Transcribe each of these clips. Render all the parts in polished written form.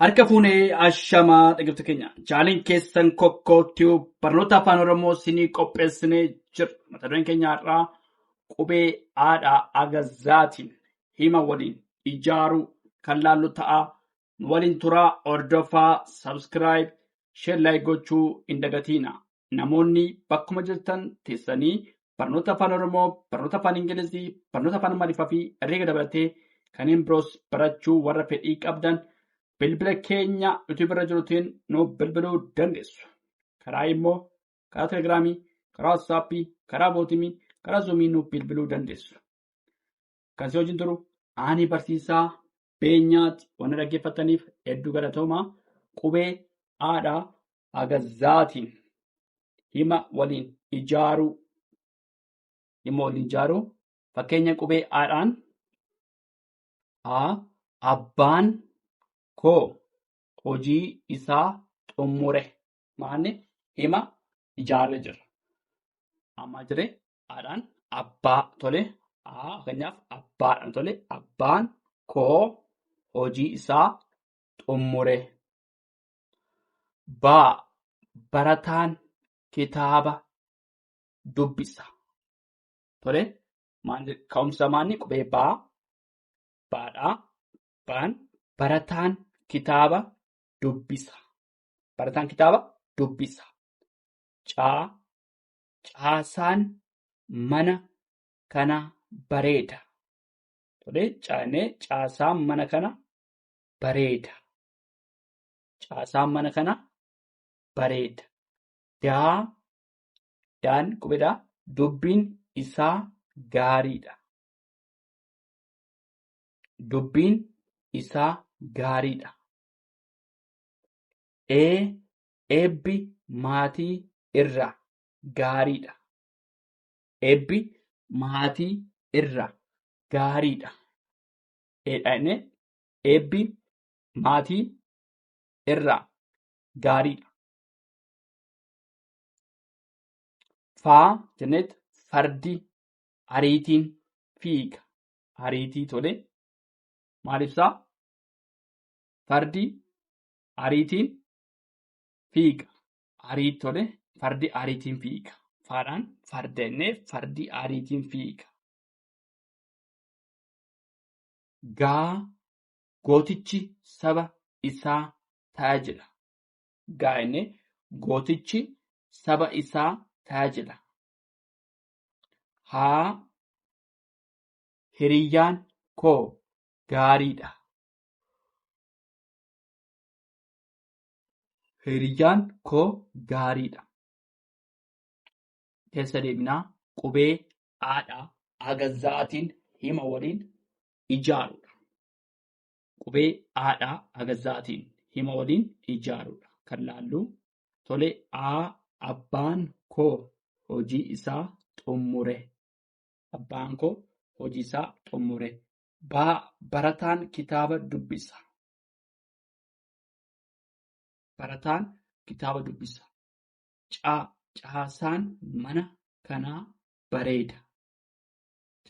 Harka fuunee ashamaa dhaggeeffattoota keenya. Chaaliin keessan kokkootuu barnoota afaan Oromoo isinii qopheessinee jira. Mata dureen keenya har'aa qubee haadhaa agazaatiin hima waliin ijaaruu kan laallu ta'a. Nu waliin turaa, hordofaa, sabskiraayib, sheer laayik gochuu hin dagatiina. Namoonni bakkuma jirtan teessanii barnoota afaan Oromoo, barnoota afaan Ingilizii, barnoota afaan Amaariffaa fi herreega dabalatee kanneen biroos barachuu warra fedhii qabdan bilbila keenya yuutuub irra jiruutiin nu bilbiluu dandeessu. Karaa immoo karaa telegiraamii, karaa waatsaappii, karaa bootimii, karaa zuumii nu bilbiluu dandeessu. Kan si wajjin turu ani barsiisaa beenyaati waan dhaggeeffataniif hedduu galatoomaa. Qubee haadhaa agazaatiin hima waliin ijaaruu. Fakkeenya qubee haadhaan abbaan koo hojii isaa xumure. Maanni hima ijaarre jira. Amma jiree haadhaan abbaa tole. Fakkeenyaaf abbaadhaan tole. Abbaan koo hojii isaa xumure. Barataan kitaaba dubbisa. Tole. Ka'umsa maanni qubee baadhaa. Barataan kitaaba dubbisa. Barataan kitaaba dubbisa. Caasaan mana kana bareeda. Caasaan mana kana bareeda. Caasaan mana kana bareeda. Daan qubeedhaa. Dubbiin isaa gaariidha. Dubbiin isaa gaariidha. Eebbi maatii irra gaariidha. Eebbi maatii irra gaariidha. Eebbi maatii irra gaariidha. Jenneet fardi ariitiin fiiga. Ariitii tole. Maal ibsaa? Fardi ariitiin fiiga. Ariitii tole. Fardi ariitiin fiiga. Faadhaan farda jennee fardi ariitiin fiiga. Gootichi saba isaa tajaajila. Jennee gootichi saba isaa tajaajila. Hiriyyaan koo gaariidha. Hiriyyaan koo gaariidha. Keessa deebinaa qubee haadhaa agazaatiin hima waliin ijaaruudha. Qubee haadhaa agazaatiin hima waliin ijaaruudha. Kan laallu tole. Abbaan koo hojii isaa xumure. Abbaan koo hojii isaa xumure. Barataan kitaaba dubbisa. Barataan kitaaba dubbisa. Caasaan mana kanaa bareeda.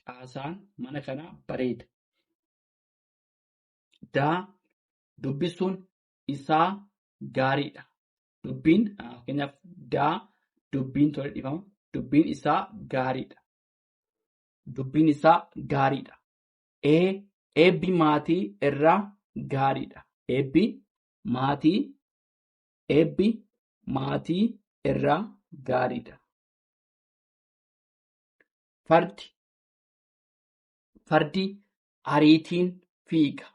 Caasaan mana kanaa bareeda. Dubbisuun isaa gaariidha. Fakkeenyaaf dubbiin tole dhifama. Dubbiin isaa gaariidha. Dubbiin isaa gaariidha. Eebbi maatii irraa gaariidha. Eebbi maatii irraa gaariidha. Fardi ariitiin fiiga.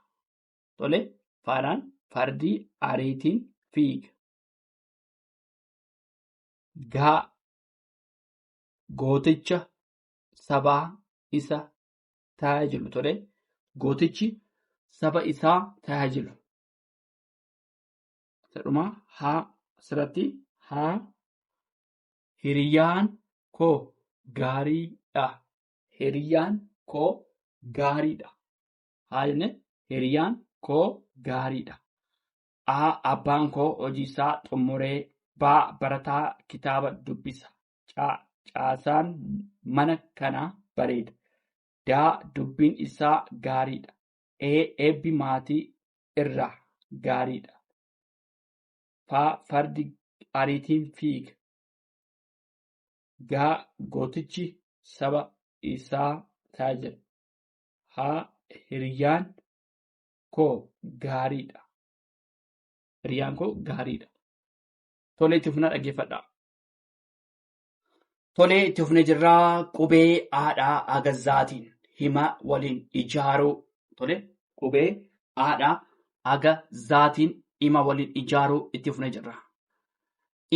Tole. Faadhaan fardi ariitiin fiiga. Gooticha saba isa tajaajilu. Tole. Gootichi saba isaa tajaajilu. Asirratti hiriyyaan koo gaariidha. Hiriyyaan koo gaariidha. Hiriyyaan koo gaariidha. Abbaan koo hojii isaa xumuree. Barataa kitaaba dubbisa. Caasaan mana kanaa bareeda. Dubbiin isaa gaariidha. Eebbi maatii irraa gaariidha. Faa fardi ariitiin fiiga. Gaa gootichi saba isaa tajaajila. Haa hiriyyaan koo gaariidha. Hiriyyaan koo gaariidha. Tolee itti fufnaa dhaggeeffadhaa. Tolee itti fufnee jirraa qubee haadhaa agazzaatiin hima waliin ijaaruu. Tolee qubee haadhaa agazzaatiin hima waliin ijaaruu itti fufnee jirra.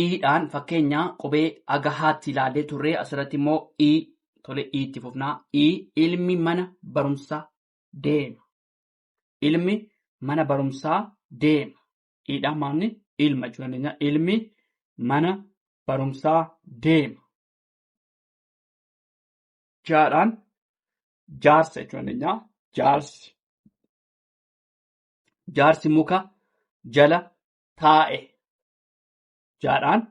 Iidhaan fakkeenya qubee agahaatti ilaallee turree asirratti immoo ii. Tolee iitti fufnaa. Ilmi mana barumsaa deema. Ilmi mana barumsaa deema. Iidhaan maalni? Ilma jechuu dandeenya. Ilmi mana barumsaa deema. Jaadhaan jaarsa jechuu dandeenya. Jaarsi. Jaarsi muka jala taa'e. Jaadhaan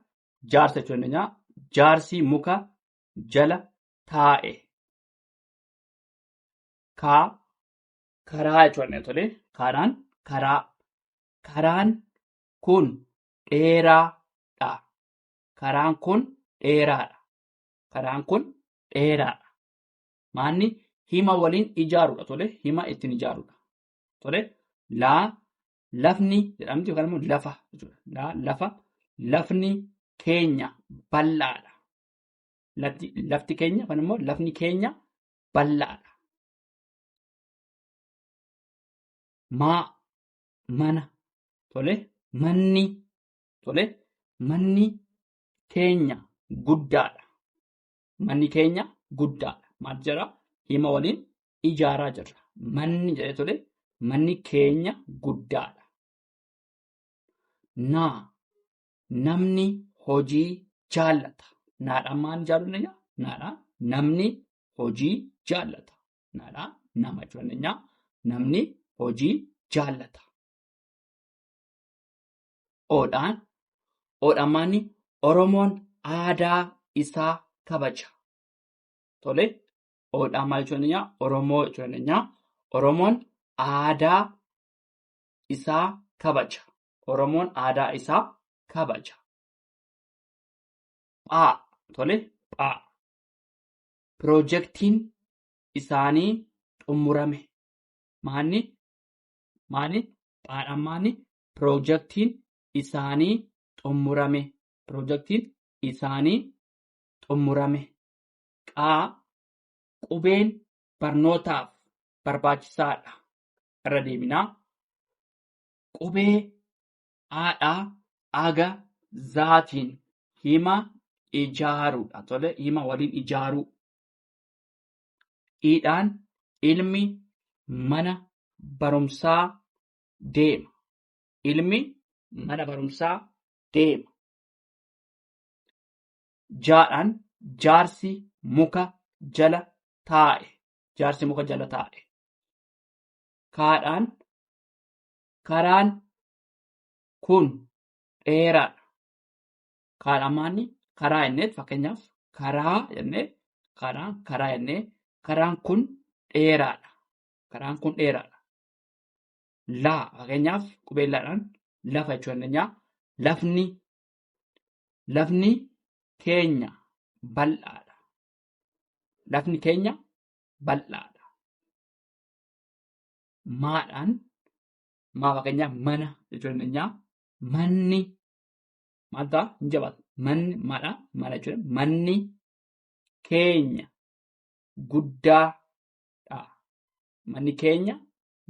jaarsa jechuu dandeenya. Jaarsi muka jala taa'e. Karaa jechuu dandeenya. Tolee kaadhaan karaa. Karaan kun dheeraadha. Karaan kun dheeraadha. Karaan kun dheeraadha. Maanni hima waliin ijaaruudha. Tolee hima ittiin ijaaruudha. Tolee lafni jedhamti yookaan immoo lafa jechuudha. Lafa lafni keenya bal'aadha. Lafti keenya yookaan immoo lafni keenya bal'aadha. Mana. Tolee manni keenya guddaadha. Manni keenya guddaadha. Maal jedhaa? Hima waliin ijaaraa jirra. Manni jedhee tolee manni keenya guddaadha. Namni hojii jaallata. Naadhaan maal ijaaruu dandeenya? Naadhaan namni hojii jaallata. Naadhaan nama jechuu dandeenya. Namni hojii jaallata. Oodhaan maanni Oromoon aadaa isaa kabaja. Tolee oodhaan maal jechuu dandeenya? Oromoo jechuu dandeenya. Oromoon aadaa isaa kabaja. Oromoon aadaa isaa kabaja. Tolee piroojeektiin isaanii xumurame. Phaadhaan maanni piroojeektiin isaanii xumurame. Piroojeektiin isaanii xumurame. Qubeen barnootaaf barbaachisaadha. Irra deebinaa. Qubee haadhaa agazaatiin hima ijaaruudha. Tolee hima waliin ijaaruu. Iidhaan ilmi mana barumsaa deema. Ilmi mana barumsaa deema. Jaadhaan jaarsi muka jala taa'e. Jaarsi muka jala taa'e. Kaadhaan karaan kun dheeraadha. Kaadhaan maanni? Karaa jennee fakkeenyaaf karaa jennee karaa jennee karaan kun dheeraadha. Karaan kun dheeraadha. Fakkeenyaaf qubee laadhaan lafa jechuu dandeenya. Lafni keenya bal'aadha. Lafni keenya bal'aadha. Maadhaan fakkeenyaaf mana jechuu dandeenya. Manni maal ta'a? Hin jabaatu. Mana jechuudha. Manni keenya guddaadha. Manni keenya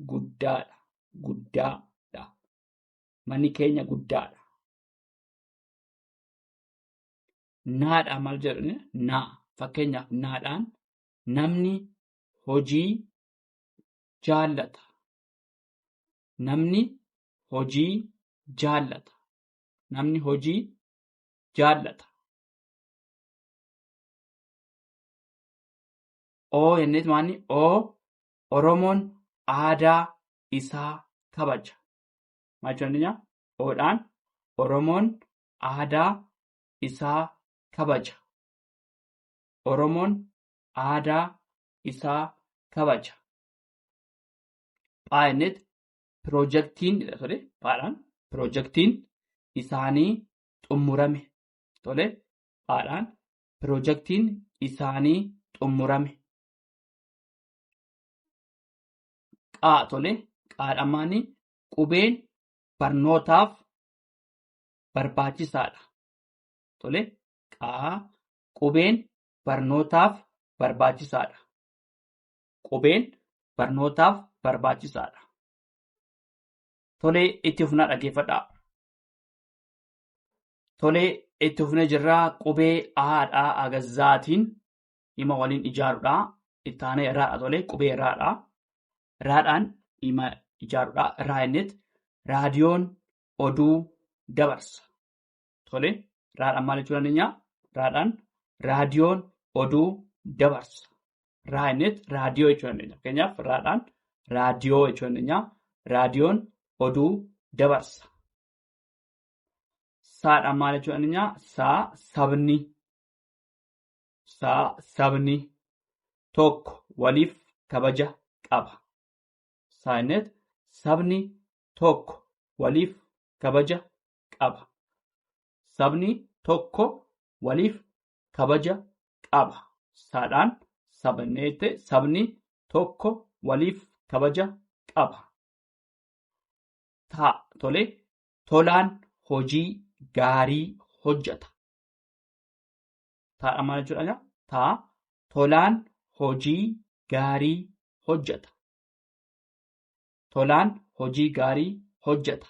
guddaadha. Guddaadha. Manni keenya guddaadha. Naadhaan maal jedhani? Fakkeenyaaf naadhaan namni hojii jaallata. Namni hojii jaallata. Namni hojii jaallata. Jenneet maanni? Oromoon aadaa isaa kabaja. Maal jechuu dandeenya? Oodhaan Oromoon aadaa isaa kabaja. Oromoon aadaa isaa kabaja. Jenneet Piroojeektiin tole paadhaan piroojeektiin isaanii xumurame. Tole paadhaan piroojeektiin isaanii xumurame. Qaa tole qaadhamaanii qubeen barnootaaf barbaachisaadha. Tole qaa qubeen barnootaaf barbaachisaadha. Qubeen barnootaaf barbaachisaadha. Tolee itti fufnaa dhaggeeffadhaa. Tolee itti fufnee jirraa qubee aadhaa agazzaatiin hima waliin ijaaruudhaa. Itti aanee raadha tolee qubee raadhaa. Raadhaan hima ijaaruudhaa. Raadhaan raadiyoon oduu dabarsa. Tolee raadhaan maal jechuu dandeenya? Raadhaan raadiyoon oduu dabarsa. Raadhaan raadiyoo jechuu dandeenya. Fakkeenyaaf raadhaan raadiyoo jechuu dandeenya. Raadiyoon oduu dabarsa. Saadhaan maal jechuu dandeenya? Saa sabni. Saa sabni tokko waliif kabaja qaba. Saayinnet sabni tokko waliif kabaja qaba. Sabni tokko waliif kabaja qaba. Saadhaan sabni tokko waliif kabaja qaba. Taa tole tolaan hojii gaarii hojjeta. Taadhaan maal jechuudha? Taa tolaan hojii gaarii hojjeta. Tolaan hojii gaarii hojjeta.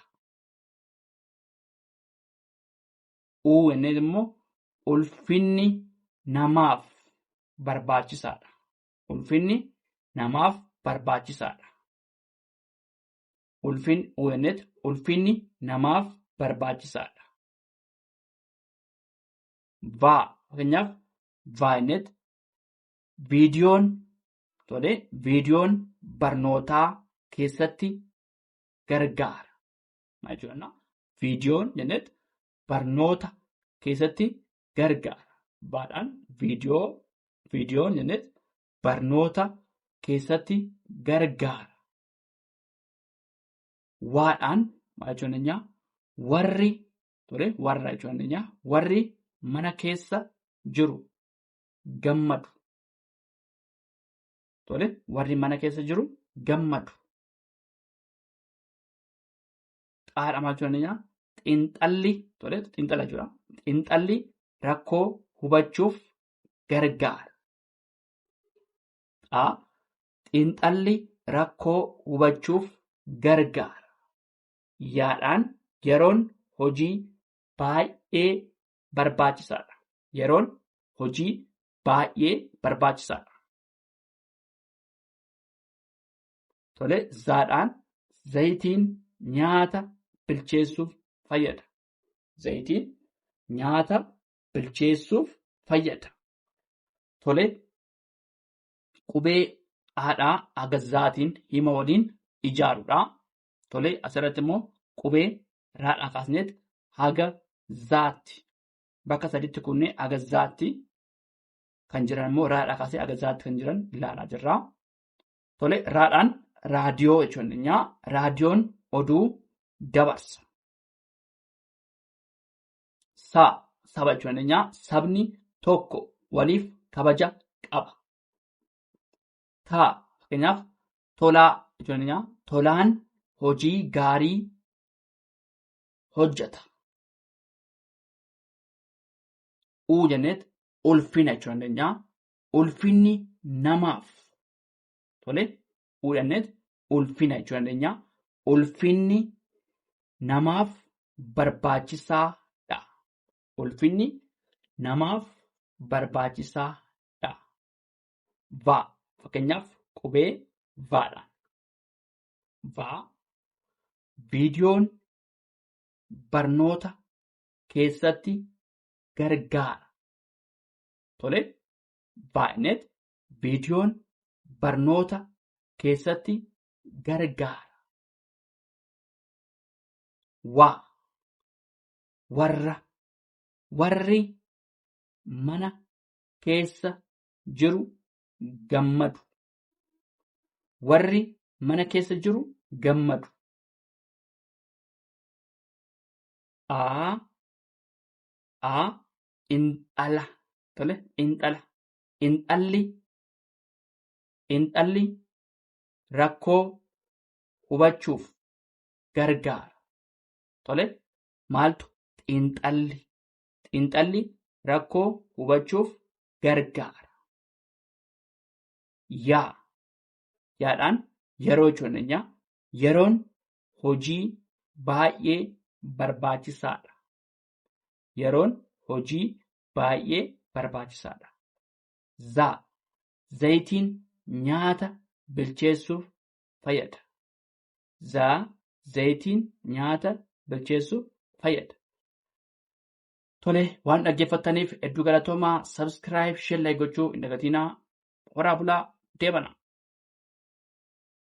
Uwwinni immoo ulfinni namaaf barbaachisaadha. Ulfinni namaaf barbaachisaadha. Ulfinni namaaf barbaachisaadha. Vaa fakkeenyaaf vaayinnet viidiyoon tole viidiyoon barnootaa keessatti gargaara. Maal jechuudha? Viidiyoon jennet barnoota keessatti gargaara. Vaadhaan viidiyoon jennet barnoota keessatti gargaara. Waadhaan maal jechuu dandeenya? Warri tole warra jechuu dandeenya. Warri mana keessa jiru gammadu. Tole warri mana keessa jiru gammadu. Xaadhaan maal jechuu dandeenya? Xiinxalli tole xiinxala jechuudha. Xiinxalli rakkoo hubachuuf gargaara. Xiinxalli rakkoo hubachuuf gargaara. Yaadhaan yeroon hojii baay'ee barbaachisaadha. Yeroon hojii baay'ee barbaachisaadha. Tole zaadhaan zayitiin nyaata bilcheessuuf fayyada. Zayitiin nyaata bilcheessuuf fayyada. Tole qubee haadhaa agazzaatiin hima waliin ijaaruudha. Tole asirratti immoo qubee raadhaa kaasneet haga zaatti bakka sadiitti kunnee haga zaatti kan jiran immoo raadhaa kaasee haga zaatti kan jiran ilaalaa jirra. Tole raadhaan raadiyoo jechuu dandeenya. Raadiyoon oduu dabarsa. Saba jechuu dandeenya. Sabni tokko waliif kabaja qaba. Fakkeenyaaf tolaa jechuu dandeenya. Tolaan hojii gaarii hojjeta. Jennet ulfina jechuu dandeenya. Ulfinni namaaf. Tole jennet ulfina jechuu dandeenya. Ulfinni namaaf barbaachisaadha. Ulfinni namaaf barbaachisaadha. Fakkeenyaaf qubee vaadhaan. Viidiyoon barnoota keessatti gargaara. Tole vaayinnet viidiyoon barnoota keessatti gargaara. Warri mana keessa jiru gammadu. Warri mana keessa jiru gammadu. Inxala. Tole, inxala. Inxalli rakkoo hubachuuf gargaara. Tole, maaltu xiinxalli rakkoo hubachuuf gargaara. Yaadhaan yeroo jechuudha. Yeroon hojii baay'ee barbaachisaadha. Yeroon hojii baay'ee barbaachisaadha. Zayitiin nyaata bilcheessuuf fayyada. Zayitiin nyaata bilcheessuuf fayyada. Tole, waan dhaggeeffattaniif hedduu galatoomaa. Subscribe, share, like gochuu hin dagatinaa. Horaa bulaa, deebana.